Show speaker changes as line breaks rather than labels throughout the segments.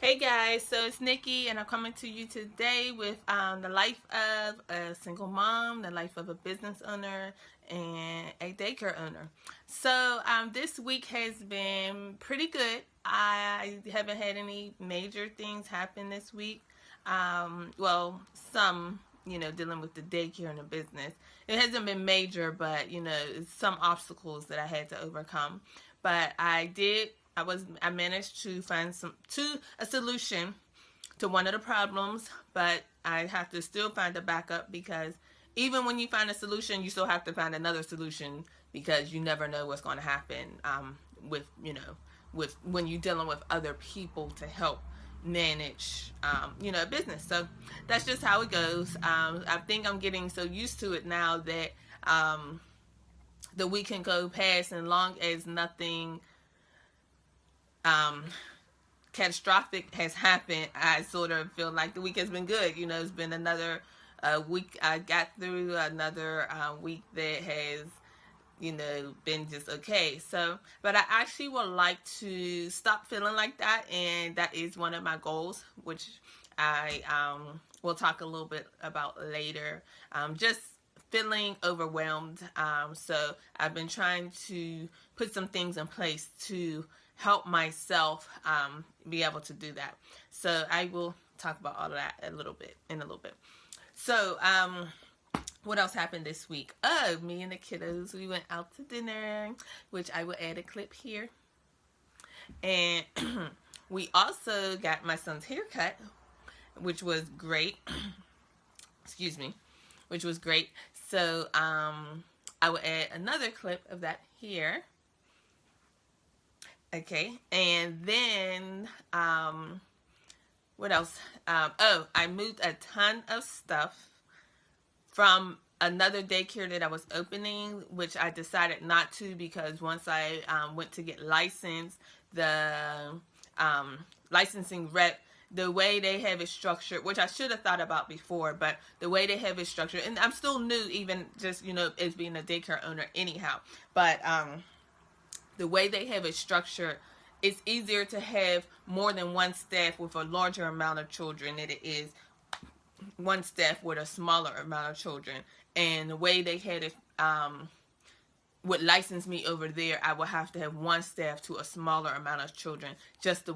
Hey guys, so it's Nikki, and I'm coming to you today with the life of a single mom, the life of a business owner, and a daycare owner. So this week has been pretty good. I haven't had any major things happen this week. Well, some, dealing with the daycare and the business. It hasn't been major, but it's some obstacles that I had to overcome. But I managed to find a solution to one of the problems, but I have to still find a backup because even when you find a solution, you still have to find another solution because you never know what's going to happen with when you're dealing with other people to help manage a business. So that's just how it goes. I think I'm getting so used to it now that the week can go past, and long as nothing catastrophic has happened, I sort of feel like the week has been good. It's been another week. I got through another week that has, been just okay. So, but I actually would like to stop feeling like that, and that is one of my goals, which I will talk a little bit about later. Just feeling overwhelmed. So I've been trying to put some things in place to help myself be able to do that. So I will talk about all of that in a little bit. So what else happened this week? Oh, me and the kiddos, we went out to dinner, which I will add a clip here. And we also got my son's haircut, which was great. Excuse me, which was great. So I will add another clip of that here. Okay, and then what else? I moved a ton of stuff from another daycare that I was opening, which I decided not to because once I went to get licensed, the licensing rep, the way they have it structured, which I should have thought about before, but the way they have it structured, and I'm still new, even just, as being a daycare owner anyhow, but the way they have it structured, it's easier to have more than one staff with a larger amount of children than it is one staff with a smaller amount of children. And the way they had it would license me over there, I would have to have one staff to a smaller amount of children just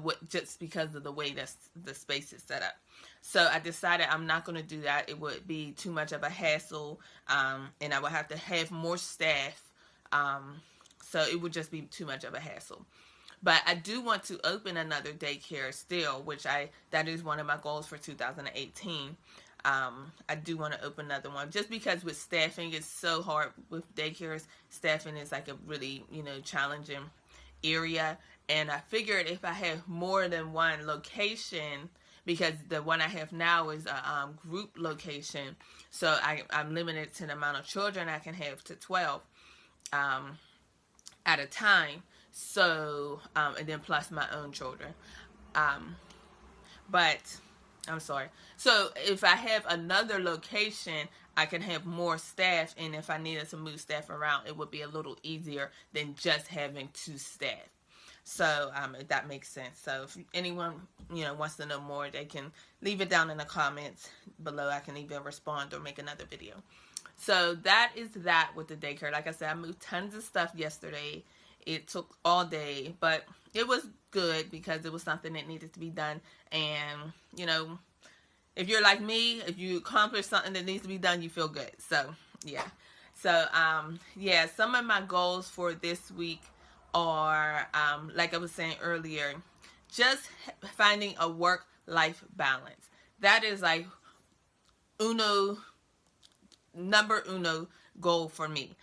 because of the way that the space is set up. So I decided I'm not going to do that. It would be too much of a hassle, and I would have to have more staff. So it would just be too much of a hassle. But I do want to open another daycare still, that is one of my goals for 2018. I do want to open another one just because with staffing, it's so hard with daycares. Staffing is like a really, challenging area. And I figured if I have more than one location, because the one I have now is a group location, so I'm limited to the amount of children I can have to 12 at a time. So, and then plus my own children. But I'm sorry. So if I have another location, I can have more staff, and if I needed to move staff around, it would be a little easier than just having two staff. So if that makes sense. So if anyone wants to know more, they can leave it down in the comments below. I can even respond or make another video. So that is that with the daycare. Like I said, I moved tons of stuff yesterday. It took all day, but it was good because it was something that needed to be done. And, if you're like me, if you accomplish something that needs to be done, you feel good. So, yeah. So, some of my goals for this week are, like I was saying earlier, just finding a work-life balance. That is like number uno goal for me.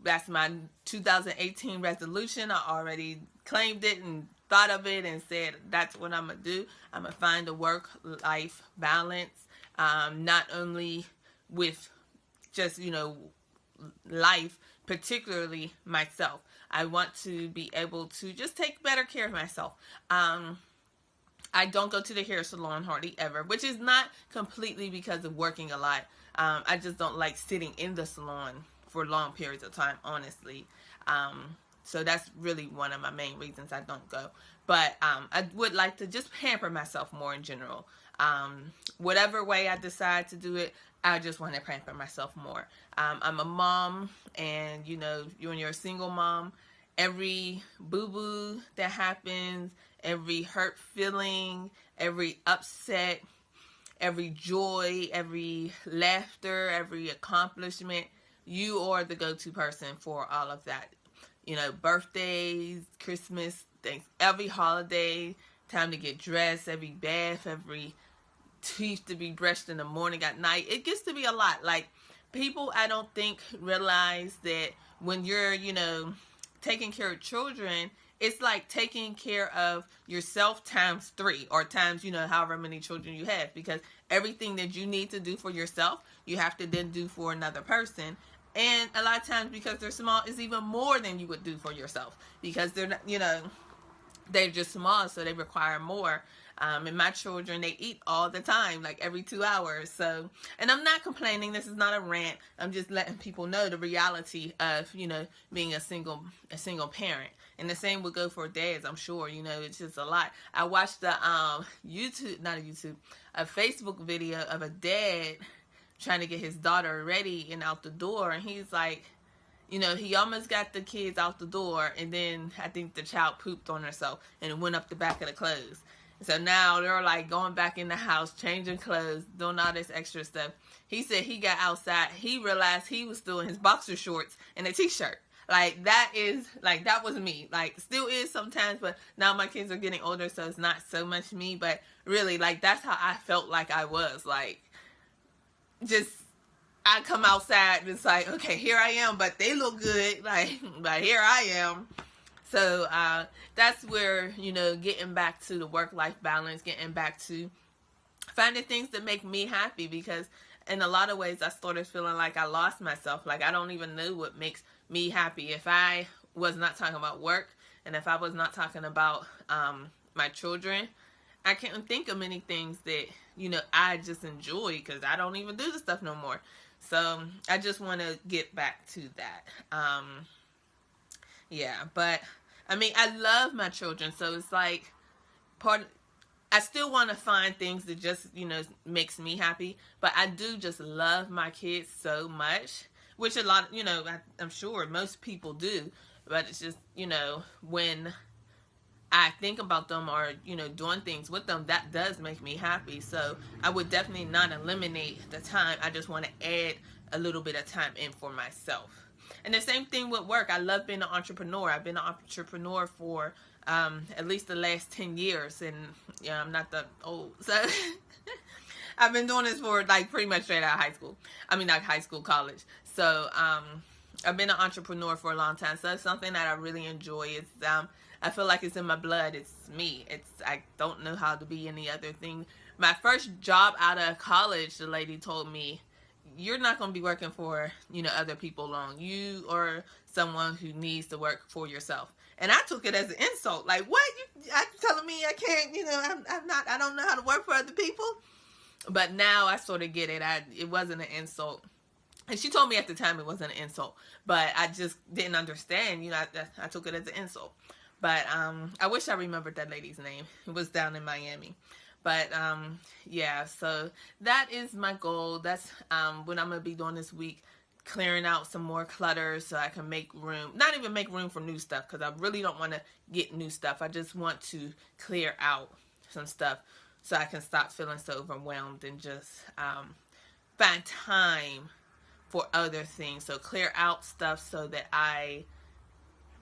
That's my 2018 resolution. I already claimed it and thought of it and said that's what I'm gonna do. I'm gonna find a work-life balance, not only with just life, particularly myself. I want to be able to just take better care of myself. I don't go to the hair salon hardly ever, which is not completely because of working a lot. I just don't like sitting in the salon for long periods of time, honestly. So that's really one of my main reasons I don't go. But I would like to just pamper myself more in general. Whatever way I decide to do it, I just want to pamper myself more. I'm a mom, and when you're a single mom, every boo-boo that happens, every hurt feeling, every upset, every joy, every laughter, every accomplishment, you are the go-to person for all of that. Birthdays, Christmas, things, every holiday, time to get dressed, every bath, every teeth to be brushed in the morning, at night. It gets to be a lot. Like, people, I don't think, realize that when you're, taking care of children, it's like taking care of yourself times 3, or times, however many children you have, because everything that you need to do for yourself, you have to then do for another person. And a lot of times, because they're small, it's even more than you would do for yourself, because they're not, they're just small, so they require more. And my children, they eat all the time, like every 2 hours. So, and I'm not complaining. This is not a rant. I'm just letting people know the reality of, being a single parent. And the same would go for dads, I'm sure. It's just a lot. I watched the a Facebook video of a dad trying to get his daughter ready and out the door, and he's like, he almost got the kids out the door, and then I think the child pooped on herself and it went up the back of the clothes. So now they're like going back in the house, changing clothes, doing all this extra stuff. He said he got outside, he realized he was still in his boxer shorts and a t-shirt. Like, that was me. Like, still is sometimes, but now my kids are getting older, so it's not so much me. But really, like, that's how I felt like I was. Like, just, I come outside and it's like, okay, here I am, but they look good. Like, but here I am. So that's where, getting back to the work-life balance, getting back to finding things that make me happy, because in a lot of ways I started feeling like I lost myself. Like, I don't even know what makes me happy. If I was not talking about work, and if I was not talking about my children, I can't think of many things that, I just enjoy, because I don't even do the stuff no more. So I just want to get back to that. Yeah, but I mean, I love my children, so it's like I still want to find things that just, makes me happy, but I do just love my kids so much, which a lot, I'm sure most people do, but it's just, when I think about them, or, doing things with them, that does make me happy. So I would definitely not eliminate the time. I just want to add a little bit of time in for myself. And the same thing with work. I love being an entrepreneur. I've been an entrepreneur for at least the last 10 years. And I'm not that old. So I've been doing this for like pretty much straight out of high school. I mean, not high school, college. So I've been an entrepreneur for a long time. So it's something that I really enjoy. It's I feel like it's in my blood. It's me. I don't know how to be any other thing. My first job out of college, the lady told me, you're not going to be working for, other people long. You are someone who needs to work for yourself. And I took it as an insult. Like, what? You telling me I can't, I don't know how to work for other people? But now I sort of get it. It wasn't an insult. And she told me at the time it wasn't an insult. But I just didn't understand. I took it as an insult. But I wish I remembered that lady's name. It was down in Miami. But, yeah, so that is my goal. That's what I'm going to be doing this week, clearing out some more clutter so I can make room. Not even make room for new stuff, because I really don't want to get new stuff. I just want to clear out some stuff so I can stop feeling so overwhelmed and just find time for other things. So clear out stuff so that I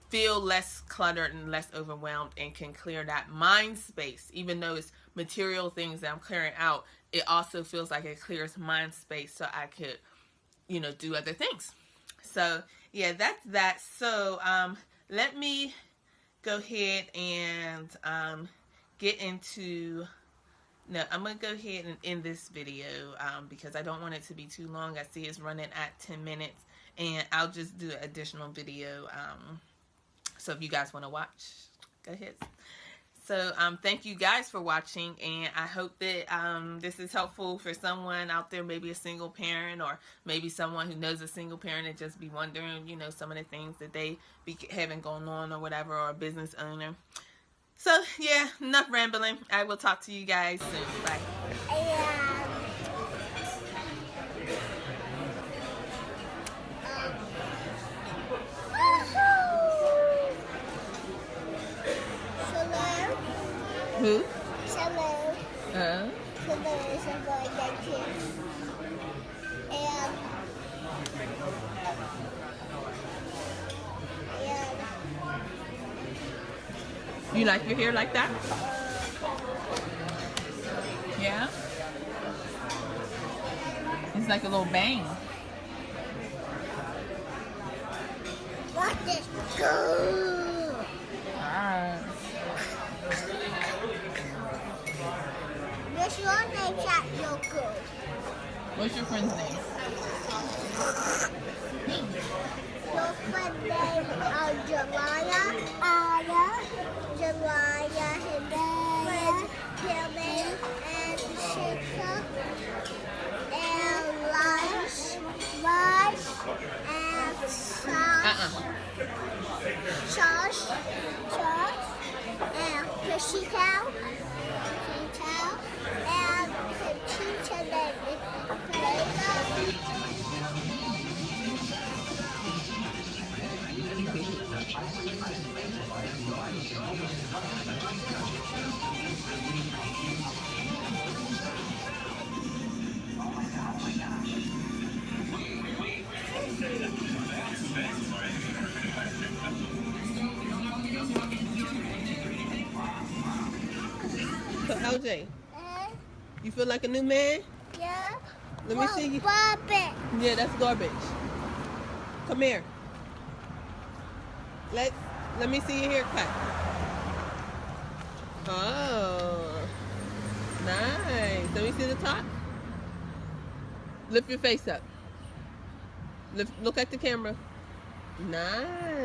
feel less cluttered and less overwhelmed, and can clear that mind space. Even though it's material things that I'm clearing out, it also feels like it clears mind space so I could, do other things. So yeah, that's that. So let me go ahead and get into, no, I'm going to go ahead and end this video because I don't want it to be too long. I see it's running at 10 minutes, and I'll just do an additional video. So if you guys want to watch, go ahead. So thank you guys for watching, and I hope that this is helpful for someone out there, maybe a single parent, or maybe someone who knows a single parent and just be wondering, some of the things that they be having going on or whatever, or a business owner. So yeah, enough rambling. I will talk to you guys soon. Bye. Who?
Hello.
Uh,
Hello is a boy that
you like your hair like that? Yeah? It's like a little bang.
What is good?
Ah.
What's your name, Jack Yoko?
What's your friend's name?
Your friend's name is Jelaya, Jelaya, Hidaya, Hillman, and Shika, and Rice, and Sauce, and Fishy Cow, and the teacher that is
So LJ, you feel like a new man?
yeah.
Let me see you.
Bobby.
Yeah, that's garbage. Come here. Let me see your haircut. Oh, nice. Let me see the top. Lift your face up. Look at the camera. Nice.